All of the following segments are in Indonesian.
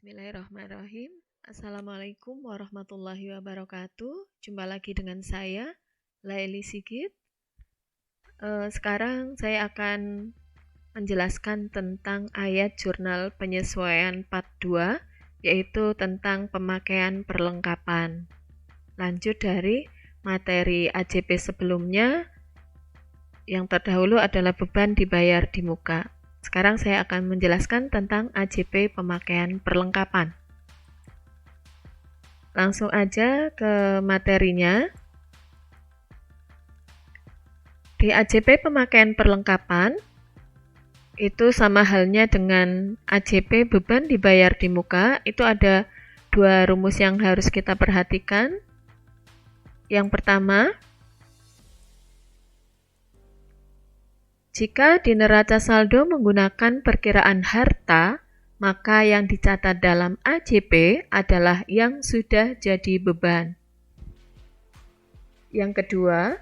Bismillahirrahmanirrahim. Assalamualaikum warahmatullahi wabarakatuh. Jumpa lagi dengan saya, Laili Sigit. Sekarang saya akan menjelaskan tentang ayat jurnal penyesuaian part 2, yaitu tentang pemakaian perlengkapan. Lanjut dari materi AJP sebelumnya, yang terdahulu adalah beban dibayar di muka. Sekarang saya akan menjelaskan tentang AJP pemakaian perlengkapan. Langsung aja ke materinya. Di AJP pemakaian perlengkapan, itu sama halnya dengan AJP beban dibayar di muka. Itu ada dua rumus yang harus kita perhatikan. Yang pertama, jika di neraca saldo menggunakan perkiraan harta, maka yang dicatat dalam AJP adalah yang sudah jadi beban. Yang kedua,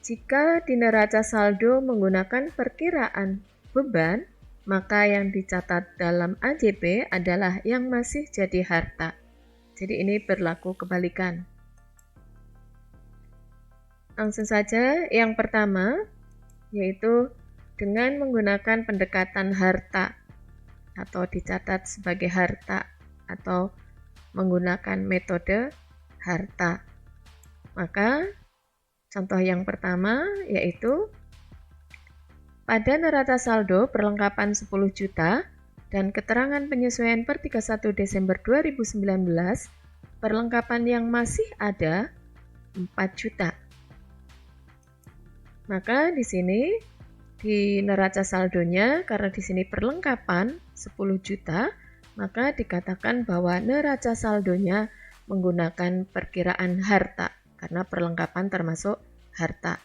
jika di neraca saldo menggunakan perkiraan beban, maka yang dicatat dalam AJP adalah yang masih jadi harta. Jadi ini berlaku kebalikan. Langsung saja, yang pertama, yaitu dengan menggunakan pendekatan harta atau dicatat sebagai harta atau menggunakan metode harta. Maka, contoh yang pertama yaitu pada neraca saldo perlengkapan 10 juta dan keterangan penyesuaian per 31 Desember 2019, perlengkapan yang masih ada 4 juta. Maka di sini di neraca saldonya, karena di sini perlengkapan 10 juta, maka dikatakan bahwa neraca saldonya menggunakan perkiraan harta, karena perlengkapan termasuk harta.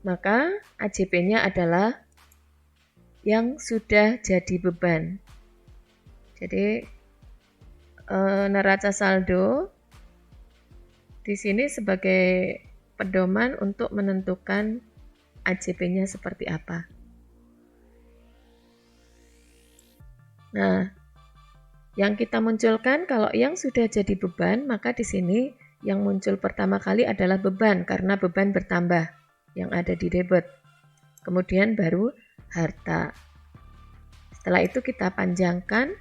Maka AJP-nya adalah yang sudah jadi beban. Jadi neraca saldo di sini sebagai pedoman untuk menentukan AJP-nya seperti apa. Nah, yang kita munculkan kalau yang sudah jadi beban, maka di sini yang muncul pertama kali adalah beban karena beban bertambah yang ada di debit. Kemudian baru harta. Setelah itu kita panjangkan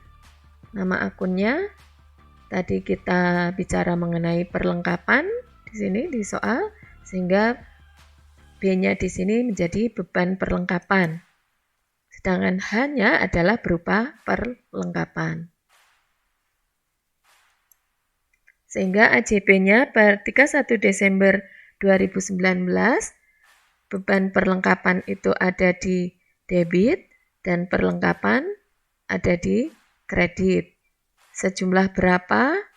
nama akunnya. Tadi kita bicara mengenai perlengkapan di sini di soal, sehingga B-nya di sini menjadi beban perlengkapan. Sedangkan H-nya adalah berupa perlengkapan. Sehingga AJP-nya per 31 Desember 2019, beban perlengkapan itu ada di debit dan perlengkapan ada di kredit. Sejumlah berapa?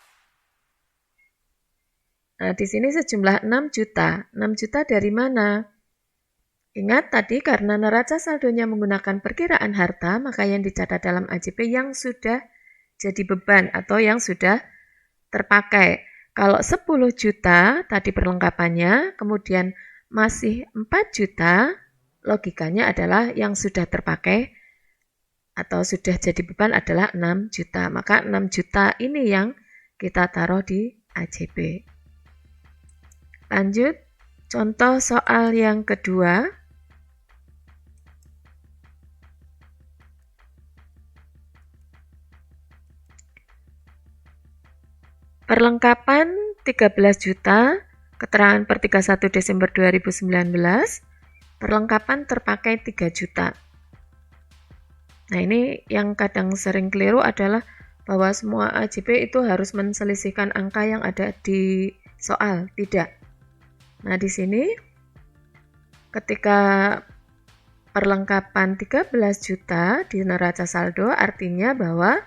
Nah, di sini sejumlah 6 juta. 6 juta dari mana? Ingat tadi karena neraca saldonya menggunakan perkiraan harta, maka yang dicatat dalam AJP yang sudah jadi beban atau yang sudah terpakai. Kalau 10 juta tadi perlengkapannya, kemudian masih 4 juta, logikanya adalah yang sudah terpakai atau sudah jadi beban adalah 6 juta. Maka 6 juta ini yang kita taruh di AJP. Lanjut, contoh soal yang kedua. Perlengkapan 13 juta, keterangan per 31 Desember 2019, perlengkapan terpakai 3 juta. Nah, ini yang kadang sering keliru adalah bahwa semua AJP itu harus menselisihkan angka yang ada di soal. Tidak. Nah, di sini ketika perlengkapan 13 juta di neraca saldo artinya bahwa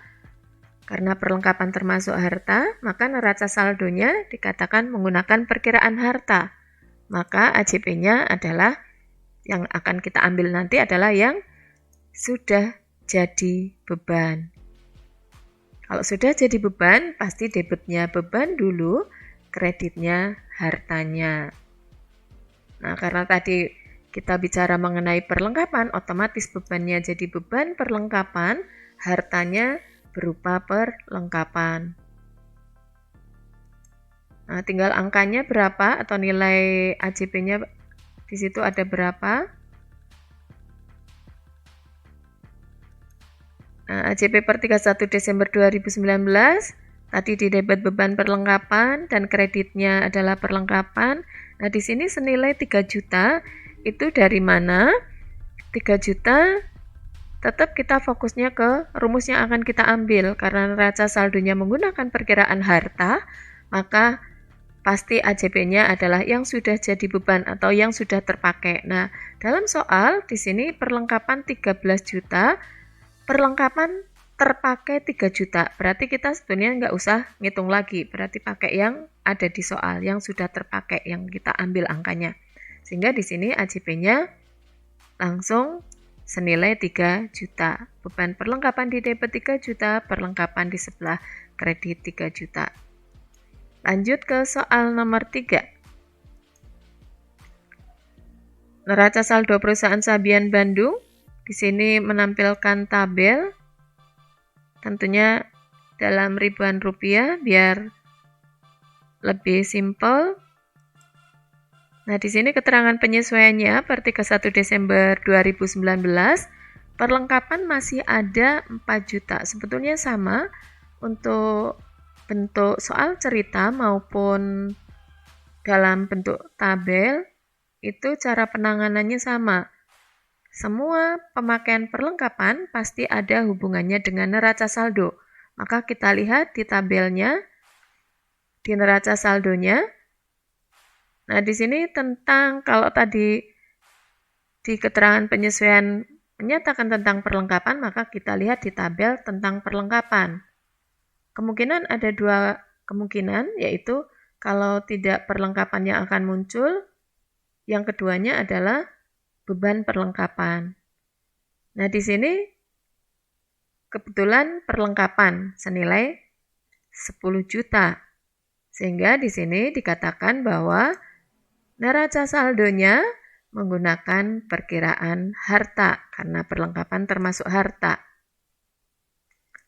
karena perlengkapan termasuk harta, maka neraca saldonya dikatakan menggunakan perkiraan harta. Maka AJP-nya adalah yang akan kita ambil nanti adalah yang sudah jadi beban. Kalau sudah jadi beban, pasti debitnya beban dulu, kreditnya hartanya. Nah, karena tadi kita bicara mengenai perlengkapan, otomatis bebannya jadi beban perlengkapan, hartanya berupa perlengkapan. Nah, tinggal angkanya berapa atau nilai AJP-nya di situ ada berapa. Nah, AJP per 31 Desember 2019 tadi di debit beban perlengkapan dan kreditnya adalah perlengkapan. Nah, di sini senilai 3 juta. Itu dari mana? 3 juta tetap kita fokusnya ke rumus yang akan kita ambil. Karena neraca saldonya menggunakan perkiraan harta, maka pasti AJP-nya adalah yang sudah jadi beban atau yang sudah terpakai. Nah, dalam soal di sini perlengkapan 13 juta, perlengkapan terpakai 3 juta. Berarti kita sebenarnya nggak usah ngitung lagi. Berarti pakai yang ada di soal, yang sudah terpakai, yang kita ambil angkanya. Sehingga di sini AJP-nya langsung senilai 3 juta. Beban perlengkapan di debit 3 juta, perlengkapan di sebelah kredit 3 juta. Lanjut ke soal nomor 3. Neraca saldo perusahaan Sabian Bandung. Di sini menampilkan tabel. Tentunya dalam ribuan rupiah biar lebih simpel. Nah, di sini keterangan penyesuaiannya per 31 Desember 2019, perlengkapan masih ada 4 juta. Sebetulnya sama untuk bentuk soal cerita maupun dalam bentuk tabel, itu cara penanganannya sama. Semua pemakaian perlengkapan pasti ada hubungannya dengan neraca saldo. Maka kita lihat di tabelnya, di neraca saldonya. Nah, di sini tentang kalau tadi di keterangan penyesuaian menyatakan tentang perlengkapan, maka kita lihat di tabel tentang perlengkapan. Kemungkinan ada 2 kemungkinan, yaitu kalau tidak perlengkapan yang akan muncul, yang keduanya adalah beban perlengkapan. Nah, di sini kebetulan perlengkapan senilai 10 juta. Sehingga di sini dikatakan bahwa neraca saldonya menggunakan perkiraan harta karena perlengkapan termasuk harta.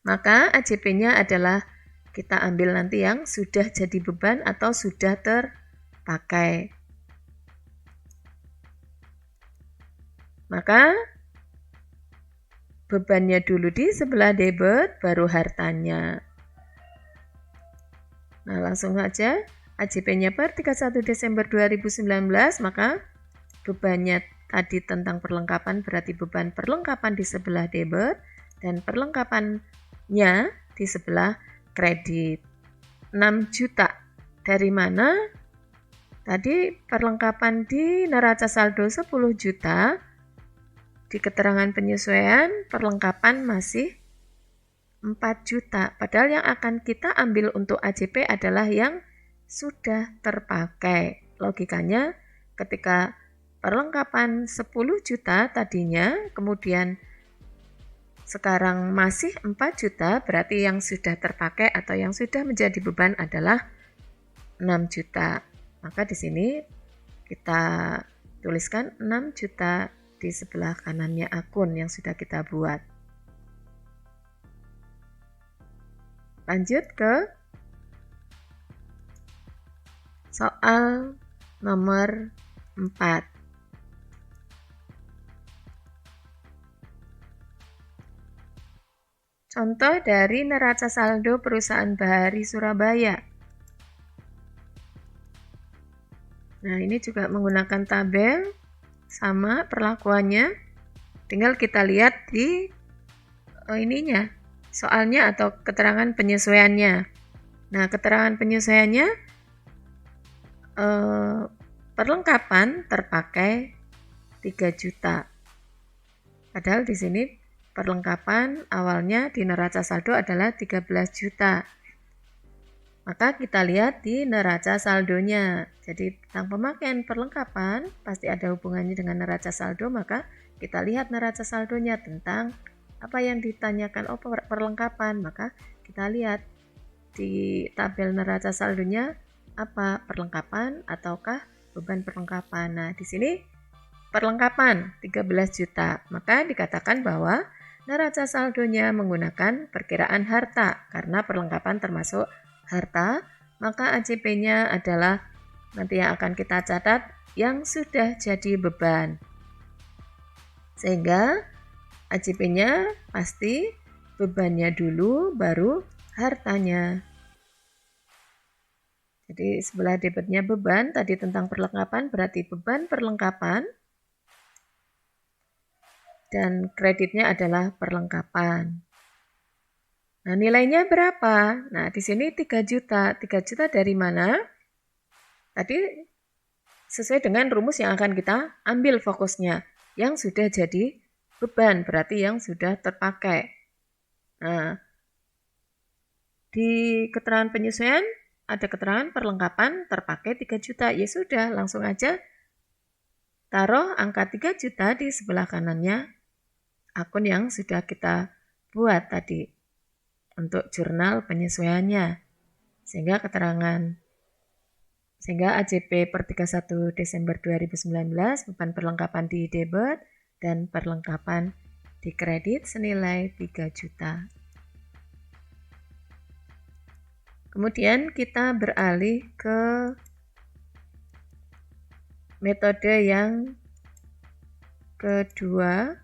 Maka AJP-nya adalah kita ambil nanti yang sudah jadi beban atau sudah terpakai. Maka bebannya dulu di sebelah debit, baru hartanya. Nah, langsung saja AJP-nya per 31 Desember 2019, maka bebannya tadi tentang perlengkapan berarti beban perlengkapan di sebelah debit dan perlengkapannya di sebelah kredit. 6 juta. Dari mana? Tadi perlengkapan di neraca saldo 10 juta. Di keterangan penyesuaian perlengkapan masih 4 juta. Padahal yang akan kita ambil untuk AJP adalah yang sudah terpakai. Logikanya ketika perlengkapan 10 juta tadinya, kemudian sekarang masih 4 juta, berarti yang sudah terpakai atau yang sudah menjadi beban adalah 6 juta. Maka di sini kita tuliskan 6 juta di sebelah kanannya akun yang sudah kita buat. Lanjut ke soal nomor 4. Contoh dari neraca saldo perusahaan Bahari Surabaya. Nah, ini juga menggunakan tabel, sama perlakuannya. Tinggal kita lihat di ininya, soalnya atau keterangan penyesuaiannya. Nah, keterangan penyesuaiannya perlengkapan terpakai 3 juta. Padahal di sini perlengkapan awalnya di neraca saldo adalah 13 juta. Maka kita lihat di neraca saldonya. Jadi tentang pemakaian perlengkapan pasti ada hubungannya dengan neraca saldo, maka kita lihat neraca saldonya tentang apa yang ditanyakan perlengkapan, maka kita lihat di tabel neraca saldonya apa perlengkapan ataukah beban perlengkapan. Nah, di sini perlengkapan 13 juta. Maka dikatakan bahwa neraca saldonya menggunakan perkiraan harta. Karena perlengkapan termasuk harta, maka AJP-nya adalah nanti yang akan kita catat yang sudah jadi beban. Sehingga AJP-nya pasti bebannya dulu baru hartanya. Jadi sebelah debitnya beban, tadi tentang perlengkapan, berarti beban perlengkapan dan kreditnya adalah perlengkapan. Nah, nilainya berapa? Nah, di sini 3 juta. 3 juta dari mana? Tadi sesuai dengan rumus yang akan kita ambil fokusnya. Yang sudah jadi beban, berarti yang sudah terpakai. Nah, di keterangan penyesuaian ada keterangan perlengkapan terpakai 3 juta. Ya sudah, langsung aja taruh angka 3 juta di sebelah kanannya akun yang sudah kita buat tadi untuk jurnal penyesuaiannya. Sehingga AJP per 31 Desember 2019 beban perlengkapan di debit dan perlengkapan di kredit senilai 3 juta. Kemudian kita beralih ke metode yang kedua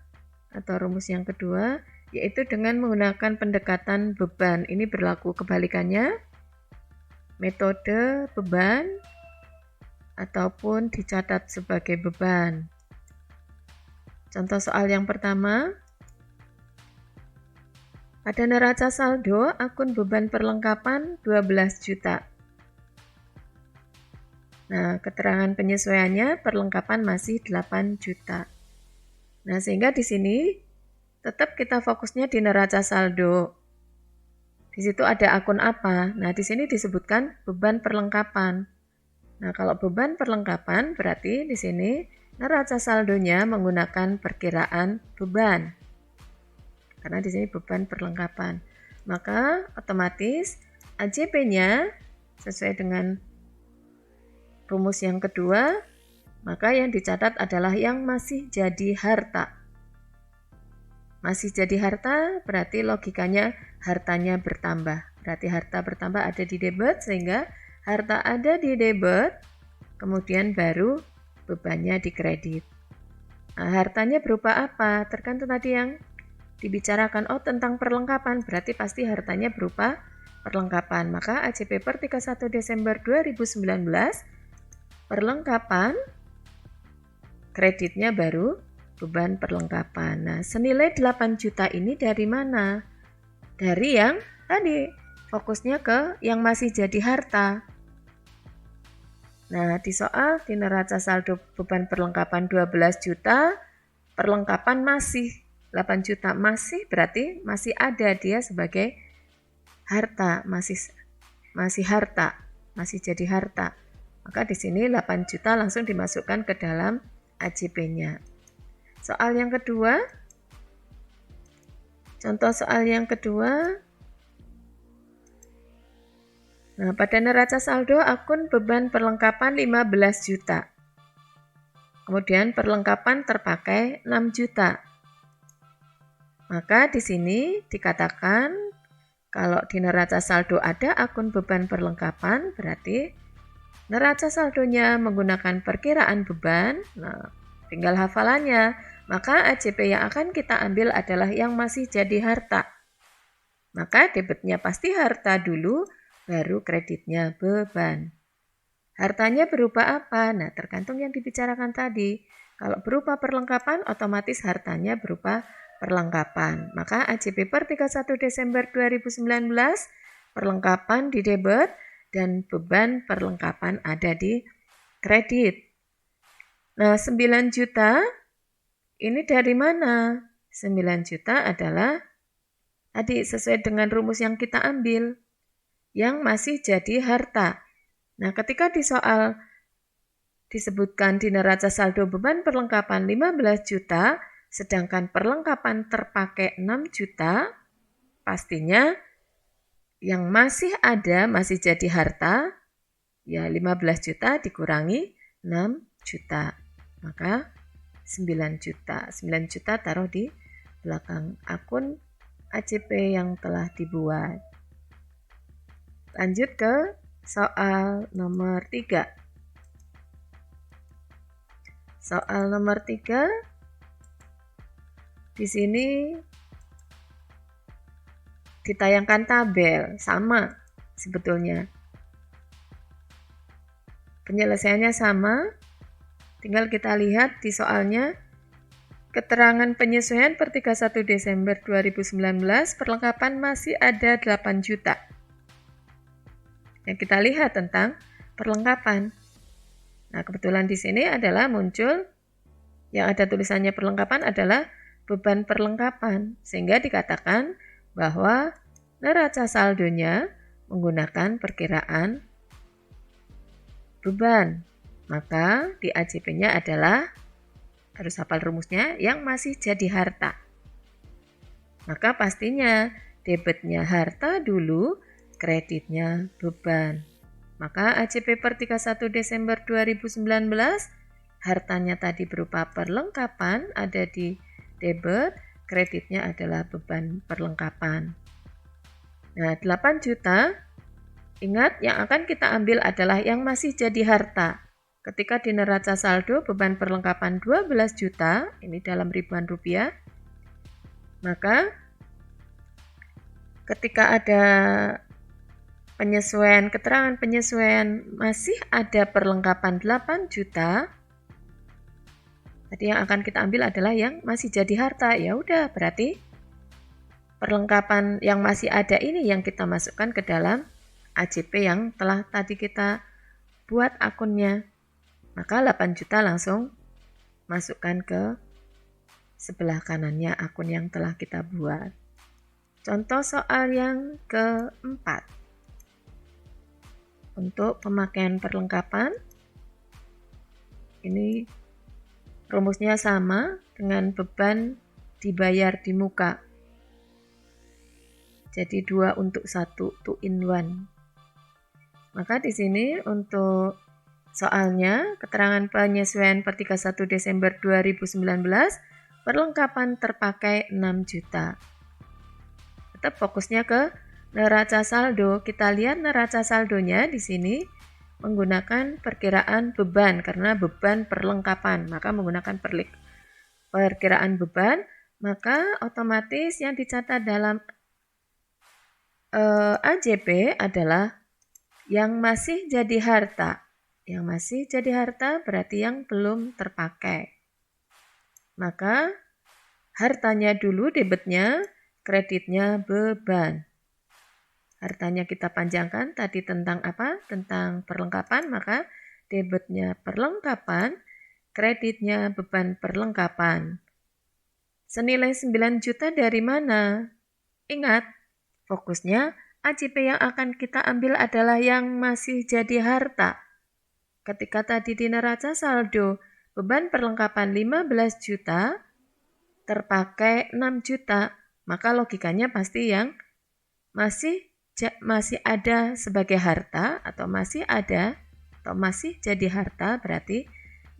atau rumus yang kedua, yaitu dengan menggunakan pendekatan beban. Ini berlaku kebalikannya, metode beban ataupun dicatat sebagai beban. Contoh soal yang pertama, pada neraca saldo akun beban perlengkapan 12 juta. Nah, keterangan penyesuaiannya perlengkapan masih 8 juta. Nah, sehingga di sini tetap kita fokusnya di neraca saldo. Di situ ada akun apa? Nah, di sini disebutkan beban perlengkapan. Nah, kalau beban perlengkapan berarti di sini neraca saldonya menggunakan perkiraan beban. Karena di sini beban perlengkapan. Maka otomatis AJP-nya sesuai dengan rumus yang kedua, maka yang dicatat adalah yang masih jadi harta. Masih jadi harta berarti logikanya hartanya bertambah. Berarti harta bertambah ada di debit, sehingga harta ada di debit, kemudian baru bebannya di kredit. Nah, hartanya berupa apa? Tergantung tadi yang dibicarakan, tentang perlengkapan, berarti pasti hartanya berupa perlengkapan. Maka AJP per 31 Desember 2019, perlengkapan, kreditnya baru beban perlengkapan. Nah, senilai 8 juta ini dari mana? Dari yang tadi, fokusnya ke yang masih jadi harta. Nah, di soal di neraca saldo beban perlengkapan 12 juta, perlengkapan masih 8 juta, masih berarti masih ada dia sebagai harta, masih harta, masih jadi harta. Maka di sini 8 juta langsung dimasukkan ke dalam AJP-nya. Soal yang kedua, contoh soal yang kedua. Nah, pada neraca saldo akun beban perlengkapan 15 juta. Kemudian perlengkapan terpakai 6 juta. Maka di sini dikatakan kalau di neraca saldo ada akun beban perlengkapan, berarti neraca saldonya menggunakan perkiraan beban. Nah, tinggal hafalannya. Maka AJP yang akan kita ambil adalah yang masih jadi harta. Maka debitnya pasti harta dulu, baru kreditnya beban. Hartanya berupa apa? Nah, tergantung yang dibicarakan tadi. Kalau berupa perlengkapan, otomatis hartanya berupa perlengkapan. Maka AJP per 31 Desember 2019, perlengkapan di debit dan beban perlengkapan ada di kredit. Nah, 9 juta ini dari mana? 9 juta adalah tadi sesuai dengan rumus yang kita ambil, yang masih jadi harta. Nah, ketika di soal disebutkan di neraca saldo beban perlengkapan 15 juta, sedangkan perlengkapan terpakai 6 juta, pastinya yang masih ada, masih jadi harta, ya 15 juta dikurangi 6 juta. Maka 9 juta. 9 juta taruh di belakang akun ACP yang telah dibuat. Lanjut ke soal nomor 3. Soal nomor 3, di sini ditayangkan tabel, sama sebetulnya. Penyelesaiannya sama, tinggal kita lihat di soalnya, keterangan penyesuaian per 31 Desember 2019, perlengkapan masih ada 8 juta. Yang kita lihat tentang perlengkapan. Nah, kebetulan di sini adalah muncul yang ada tulisannya perlengkapan adalah beban perlengkapan, sehingga dikatakan bahwa neraca saldonya menggunakan perkiraan beban. Maka di AJP-nya adalah, harus hafal rumusnya, yang masih jadi harta. Maka pastinya debitnya harta dulu, kreditnya beban. Maka AJP per 31 Desember 2019, hartanya tadi berupa perlengkapan ada di debit, kreditnya adalah beban perlengkapan. Nah, 8 juta, ingat yang akan kita ambil adalah yang masih jadi harta. Ketika di neraca saldo beban perlengkapan 12 juta, ini dalam ribuan rupiah, maka ketika ada penyesuaian, keterangan penyesuaian masih ada perlengkapan 8 juta, tadi yang akan kita ambil adalah yang masih jadi harta. Ya udah, berarti perlengkapan yang masih ada ini yang kita masukkan ke dalam AJP yang telah tadi kita buat akunnya. Maka 8 juta langsung masukkan ke sebelah kanannya akun yang telah kita buat. Contoh soal yang keempat. Untuk pemakaian perlengkapan, ini rumusnya sama dengan beban dibayar di muka. Jadi 2 untuk 1, 2 in 1. Maka di sini untuk soalnya, keterangan penyesuaian per 31 Desember 2019, perlengkapan terpakai 6 juta. Tetap fokusnya ke neraca saldo. Kita lihat neraca saldonya di sini menggunakan perkiraan beban karena beban perlengkapan. Maka menggunakan perkiraan beban, maka otomatis yang dicatat dalam AJP adalah yang masih jadi harta. Yang masih jadi harta berarti yang belum terpakai. Maka hartanya dulu debitnya, kreditnya beban. Hartanya kita panjangkan tadi tentang apa? Tentang perlengkapan, maka debitnya perlengkapan, kreditnya beban perlengkapan. Senilai 9 juta dari mana? Ingat, fokusnya AJP yang akan kita ambil adalah yang masih jadi harta. Ketika tadi di neraca saldo, beban perlengkapan 15 juta, terpakai 6 juta, maka logikanya pasti yang masih ada sebagai harta atau masih ada atau masih jadi harta berarti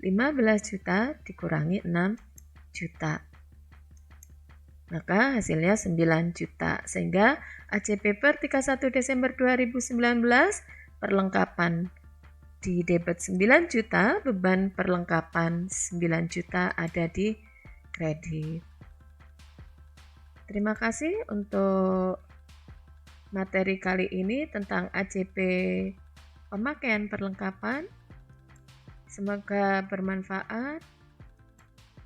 15 juta dikurangi 6 juta. Maka hasilnya 9 juta. Sehingga AJP per 31 Desember 2019 perlengkapan di debit 9 juta, beban perlengkapan 9 juta ada di kredit. Terima kasih untuk materi kali ini tentang AJP pemakaian perlengkapan. Semoga bermanfaat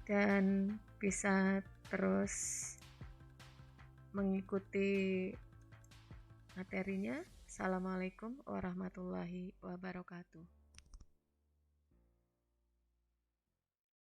dan bisa terus mengikuti materinya. Assalamualaikum warahmatullahi wabarakatuh.